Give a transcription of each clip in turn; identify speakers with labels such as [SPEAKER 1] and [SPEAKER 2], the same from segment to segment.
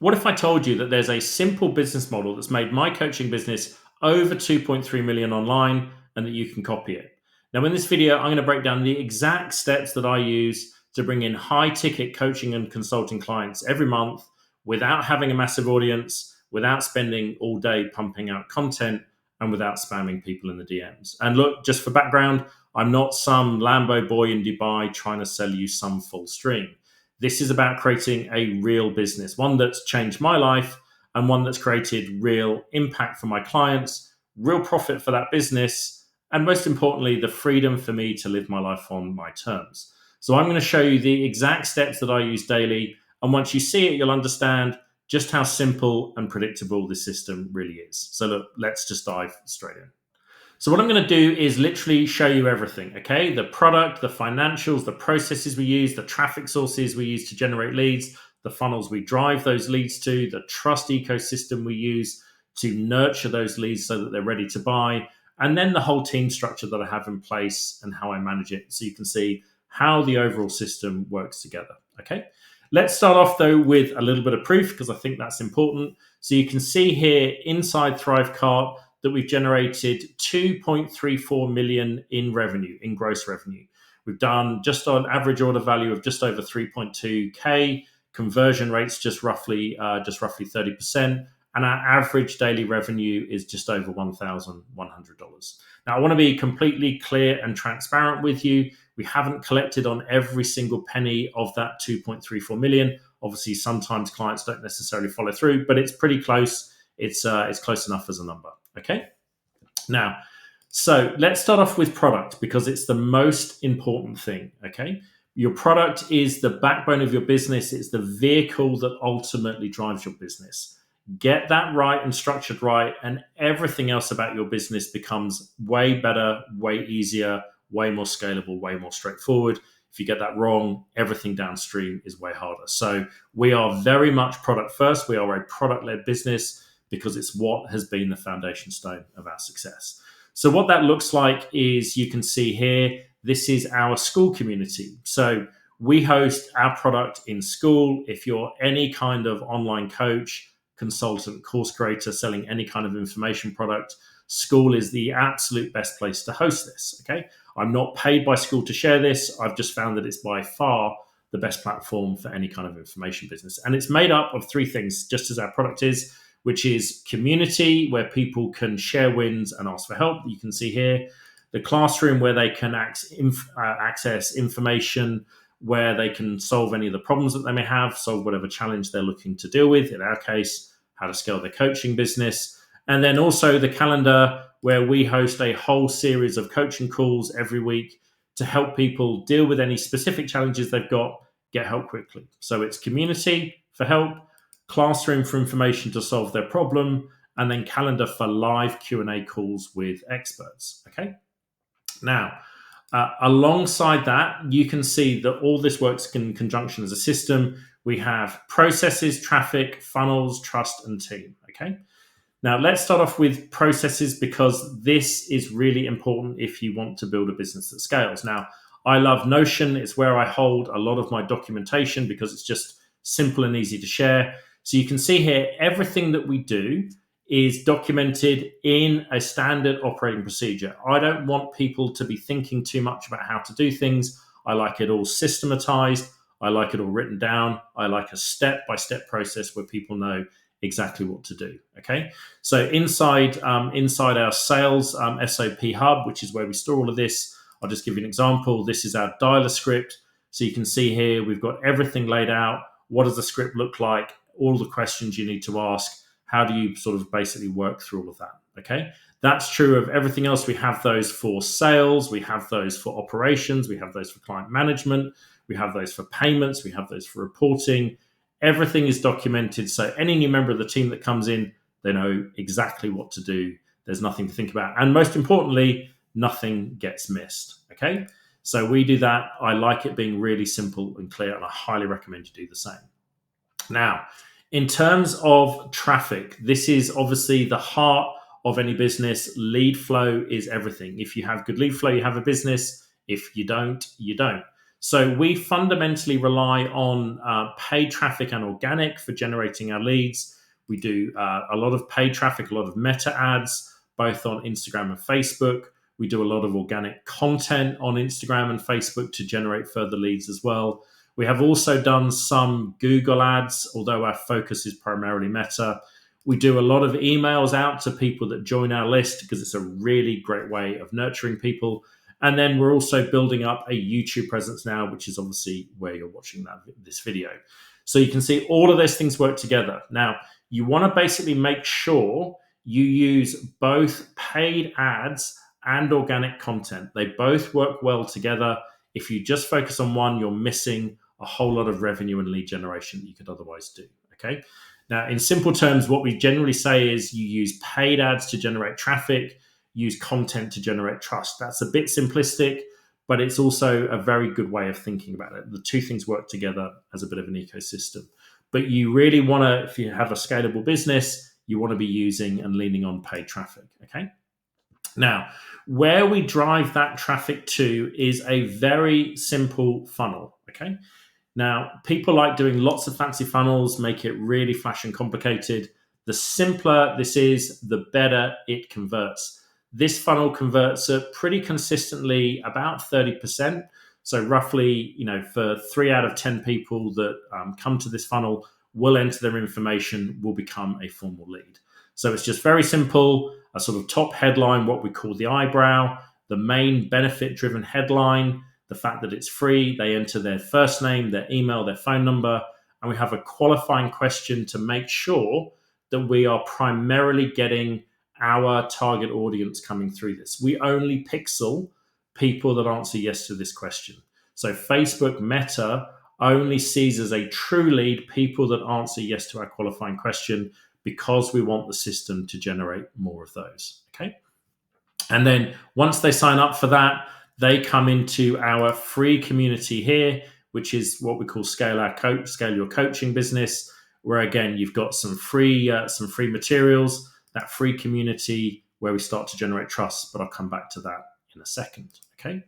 [SPEAKER 1] What if I told you that there's a simple business model that's made my coaching business over 2.3 million online and that you can copy it? Now, in this video, I'm going to break down the exact steps that I use to bring in high ticket coaching and consulting clients every month without having a massive audience, without spending all day pumping out content, and without spamming people in the DMs. And look, just for background, I'm not some Lambo boy in Dubai trying to sell you some full stream. This is about creating a real business, one that's changed my life and one that's created real impact for my clients, real profit for that business, and most importantly, the freedom for me to live my life on my terms. So I'm going to show you the exact steps that I use daily. And once you see it, you'll understand just how simple and predictable this system really is. So look, let's just dive straight in. So what I'm going to do is literally show you everything, okay? The product, the financials, the processes we use, the traffic sources we use to generate leads, the funnels we drive those leads to, the trust ecosystem we use to nurture those leads so that they're ready to buy, and then the whole team structure that I have in place and how I manage it so you can see how the overall system works together, okay? Let's start off though with a little bit of proof because I think that's important. So you can see here inside Thrivecart that we've generated 2.34 million in revenue, in gross revenue. We've done just on average order value of just over 3.2K, conversion rates just roughly 30%, and our average daily revenue is just over $1,100. Now, I want to be completely clear and transparent with you. We haven't collected on every single penny of that 2.34 million. Obviously, sometimes clients don't necessarily follow through, but it's pretty close. It's close enough as a number. Okay. Now, so let's start off with product because it's the most important thing. Okay. Your product is the backbone of your business. It's the vehicle that ultimately drives your business. Get that right and structured right, and everything else about your business becomes way better, way easier, way more scalable, way more straightforward. If you get that wrong, everything downstream is way harder. So we are very much product first. We are a product-led business because it's what has been the foundation stone of our success. So what that looks like is you can see here, this is our school community. So we host our product in school. If you're any kind of online coach, consultant, course creator, selling any kind of information product, school is the absolute best place to host this, okay? I'm not paid by school to share this. I've just found that it's by far the best platform for any kind of information business. And it's made up of three things, just as our product is, which is community, where people can share wins and ask for help. You can see here the classroom where they can access information, where they can solve any of the problems that they may have, solve whatever challenge they're looking to deal with. In our case, how to scale their coaching business. And then also the calendar, where we host a whole series of coaching calls every week to help people deal with any specific challenges they've got, get help quickly. So it's community for help, classroom for information to solve their problem, and then calendar for live Q&A calls with experts, okay? Now, alongside that, you can see that all this works in conjunction as a system. We have processes, traffic, funnels, trust, and team, okay? Now, let's start off with processes because this is really important if you want to build a business that scales. Now, I love Notion. It's where I hold a lot of my documentation because it's just simple and easy to share. So you can see here, everything that we do is documented in a standard operating procedure. I don't want people to be thinking too much about how to do things. I like it all systematized. I like it all written down. I like a step-by-step process where people know exactly what to do. Okay, so inside our sales SOP hub, which is where we store all of this, I'll just give you an example. This is our dialer script. So you can see here we've got everything laid out. What does the script look like? All the questions you need to ask. How do you sort of basically work through all of that? Okay, that's true of everything else. We have those for sales. We have those for operations. We have those for client management. We have those for payments. We have those for reporting. Everything is documented. So any new member of the team that comes in, they know exactly what to do. There's nothing to think about. And most importantly, nothing gets missed. Okay, so we do that. I like it being really simple and clear, and I highly recommend you do the same. Now, in terms of traffic, this is obviously the heart of any business. Lead flow is everything. If you have good lead flow, you have a business. If you don't, you don't. So we fundamentally rely on paid traffic and organic for generating our leads. We do a lot of paid traffic, a lot of meta ads, both on Instagram and Facebook. We do a lot of organic content on Instagram and Facebook to generate further leads as well. We have also done some Google ads, although our focus is primarily Meta. We do a lot of emails out to people that join our list because it's a really great way of nurturing people. And then we're also building up a YouTube presence now, which is obviously where you're watching this video. So you can see all of those things work together. Now, you want to basically make sure you use both paid ads and organic content. They both work well together. If you just focus on one, you're missing a whole lot of revenue and lead generation that you could otherwise do. Okay. Now, in simple terms, what we generally say is you use paid ads to generate traffic, use content to generate trust. That's a bit simplistic, but it's also a very good way of thinking about it. The two things work together as a bit of an ecosystem. But you really want to, if you have a scalable business, you want to be using and leaning on paid traffic. Okay. Now, where we drive that traffic to is a very simple funnel. Okay. Now, people like doing lots of fancy funnels, make it really flash and complicated. The simpler this is, the better it converts. This funnel converts at pretty consistently about 30%. So roughly, for 3 out of 10 people that come to this funnel will enter their information, will become a formal lead. So it's just very simple, a sort of top headline, what we call the eyebrow, the main benefit-driven headline, the fact that it's free, they enter their first name, their email, their phone number, and we have a qualifying question to make sure that we are primarily getting our target audience coming through this. We only pixel people that answer yes to this question. So Facebook Meta only sees as a true lead people that answer yes to our qualifying question because we want the system to generate more of those. Okay. And then once they sign up for that, they come into our free community here, which is what we call Scale Your Coaching Business, where again you've got some free materials, that free community where we start to generate trust. But I'll come back to that in a second. Okay,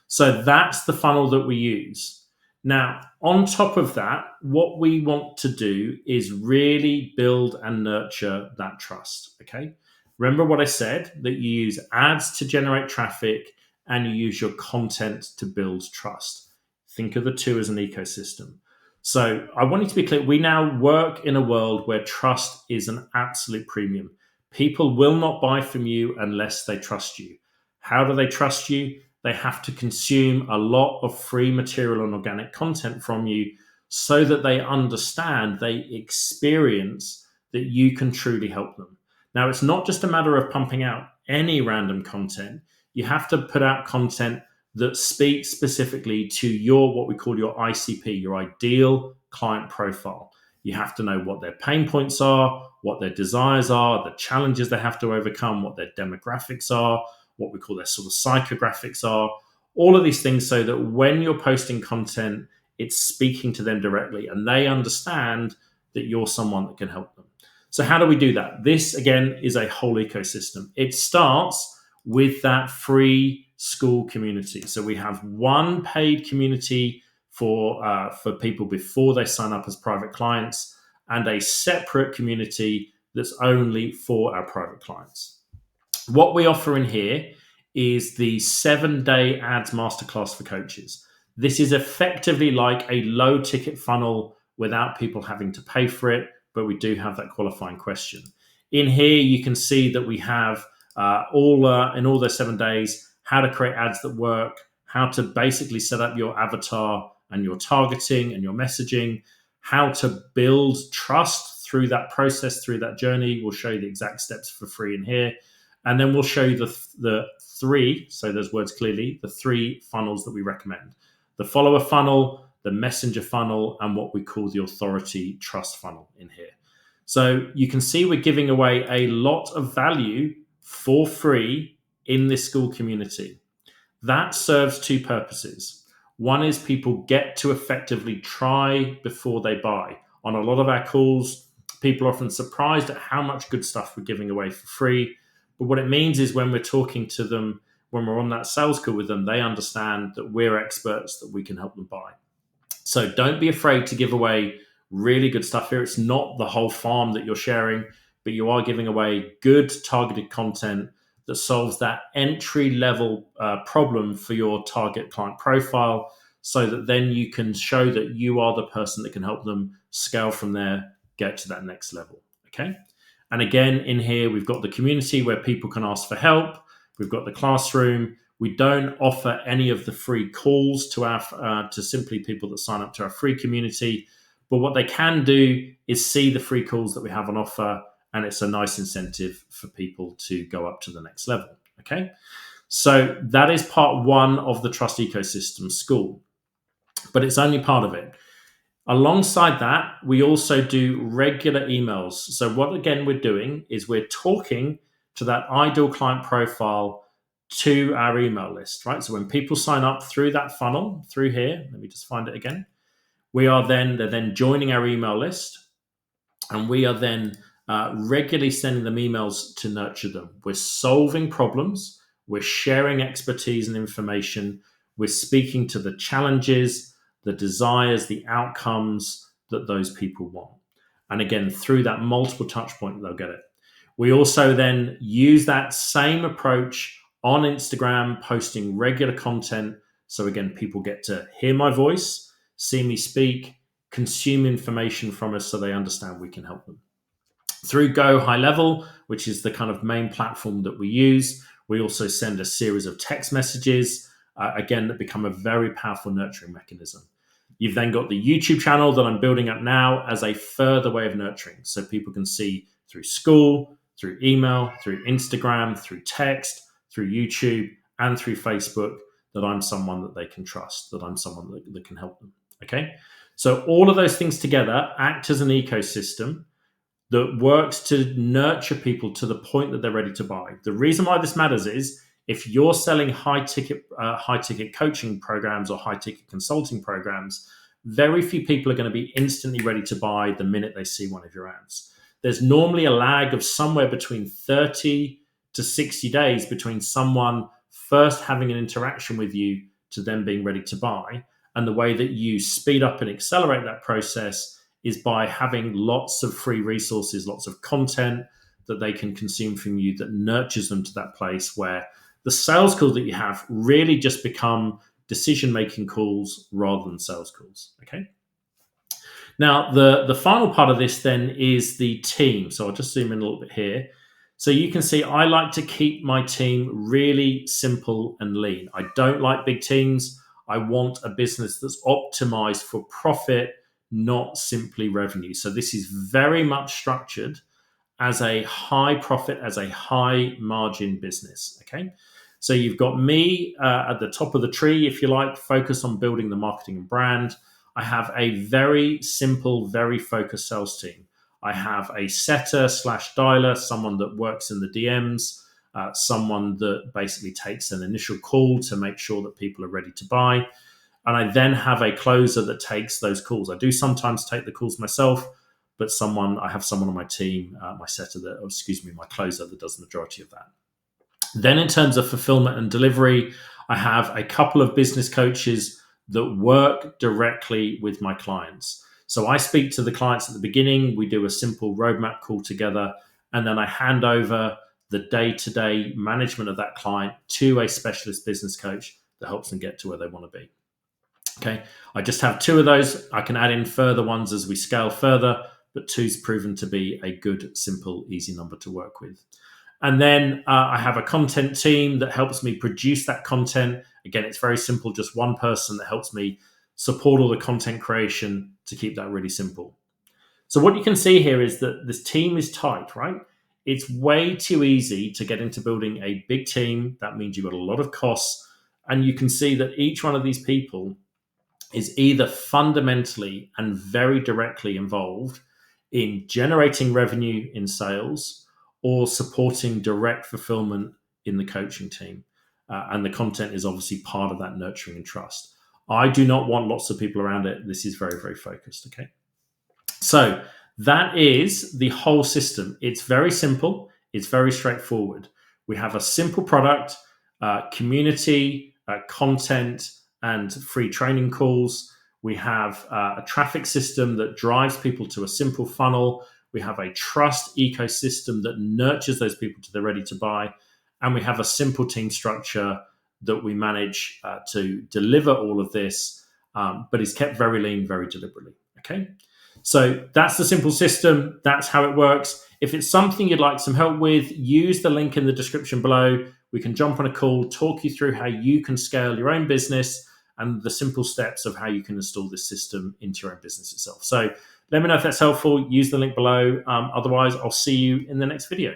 [SPEAKER 1] so that's the funnel that we use. Now, on top of that, what we want to do is really build and nurture that trust. Okay, remember what I said, that you use ads to generate traffic and you use your content to build trust. Think of the two as an ecosystem. So I want you to be clear. We now work in a world where trust is an absolute premium. People will not buy from you unless they trust you. How do they trust you? They have to consume a lot of free material and organic content from you so that they understand, they experience that you can truly help them. Now, it's not just a matter of pumping out any random content. You have to put out content that speaks specifically to your, what we call your ICP, your ideal client profile. You have to know what their pain points are, what their desires are, the challenges they have to overcome, what their demographics are, what we call their sort of psychographics are, all of these things, so that when you're posting content, it's speaking to them directly and they understand that you're someone that can help them. So how do we do that? This, again, is a whole ecosystem. It starts with that free school community. So we have one paid community for people before they sign up as private clients, and a separate community that's only for our private clients. What we offer in here is the 7-day ads masterclass for coaches. This is effectively like a low ticket funnel without people having to pay for it, but we do have that qualifying question. In here, you can see that we have in all those 7 days, how to create ads that work, how to basically set up your avatar and your targeting and your messaging, how to build trust through that process, through that journey. We'll show you the exact steps for free in here. And then we'll show you the three, so those words clearly, the 3 funnels that we recommend. The follower funnel, the messenger funnel, and what we call the authority trust funnel in here. So you can see we're giving away a lot of value for free in this school community. That serves 2 purposes. One is people get to effectively try before they buy. On a lot of our calls, people are often surprised at how much good stuff we're giving away for free. But what it means is when we're talking to them, when we're on that sales call with them, they understand that we're experts, that we can help them buy. So don't be afraid to give away really good stuff here. It's not the whole farm that you're sharing, but you are giving away good targeted content that solves that entry level problem for your target client profile, so that then you can show that you are the person that can help them scale from there, get to that next level. Okay. And again, in here, we've got the community where people can ask for help. We've got the classroom. We don't offer any of the free calls to simply people that sign up to our free community. But what they can do is see the free calls that we have on offer, and it's a nice incentive for people to go up to the next level. Okay, so that is part one of the Trust Ecosystem School, but it's only part of it. Alongside that, we also do regular emails. So what, again, we're doing is we're talking to that ideal client profile to our email list, right? So when people sign up through that funnel, through here, let me just find it again. They're then joining our email list, and we are then regularly sending them emails to nurture them. We're solving problems, we're sharing expertise and information, we're speaking to the challenges, the desires, the outcomes that those people want. And again, through that multiple touch point, they'll get it. We also then use that same approach on Instagram, posting regular content. So again, people get to hear my voice, see me speak, consume information from us, so they understand we can help them. Through Go High Level, which is the kind of main platform that we use, we also send a series of text messages, again, that become a very powerful nurturing mechanism. You've then got the YouTube channel that I'm building up now as a further way of nurturing. So people can see through school, through email, through Instagram, through text, through YouTube, and through Facebook, that I'm someone that they can trust, that I'm someone that can help them. Okay. So all of those things together act as an ecosystem that works to nurture people to the point that they're ready to buy. The reason why this matters is, if you're selling high ticket coaching programs or high ticket consulting programs, very few people are going to be instantly ready to buy the minute they see one of your ads. There's normally a lag of somewhere between 30 to 60 days between someone first having an interaction with you to them being ready to buy. And the way that you speed up and accelerate that process is by having lots of free resources, lots of content that they can consume from you that nurtures them to that place where the sales calls that you have really just become decision-making calls rather than sales calls. Okay. Now, the final part of this then is the team. So I'll just zoom in a little bit here. So you can see I like to keep my team really simple and lean. I don't like big teams. I want a business that's optimized for profit, not simply revenue. So this is very much structured as a high profit, as a high margin business. Okay. So you've got me at the top of the tree, if you like, focused on building the marketing and brand. I have a very simple, very focused sales team. I have a setter / dialer, someone that works in the DMs, someone that basically takes an initial call to make sure that people are ready to buy. And I then have a closer that takes those calls. I do sometimes take the calls myself, but I have someone on my team, my closer that does the majority of that. Then in terms of fulfillment and delivery, I have a couple of business coaches that work directly with my clients. So I speak to the clients at the beginning, we do a simple roadmap call together, and then I hand over the day-to-day management of that client to a specialist business coach that helps them get to where they want to be. Okay, I just have 2 of those. I can add in further ones as we scale further, but 2's proven to be a good, simple, easy number to work with. And then I have a content team that helps me produce that content. Again, it's very simple, just one person that helps me support all the content creation to keep that really simple. So what you can see here is that this team is tight, right? It's way too easy to get into building a big team. That means you've got a lot of costs. And you can see that each one of these people is either fundamentally and very directly involved in generating revenue in sales or supporting direct fulfillment in the coaching team. And the content is obviously part of that nurturing and trust. I do not want lots of people around it. This is very, very focused. Okay. So that is the whole system. It's very simple. It's very straightforward. We have a simple product. community, content, and free training calls. We have a traffic system that drives people to a simple funnel. We have a trust ecosystem that nurtures those people to the ready to buy. And we have a simple team structure that we manage to deliver all of this, but is kept very lean, very deliberately. Okay. So that's the simple system. That's how it works. If it's something you'd like some help with, use the link in the description below. We can jump on a call, talk you through how you can scale your own business and the simple steps of how you can install this system into your own business itself. So let me know if that's helpful. Use the link below. Otherwise, I'll see you in the next video.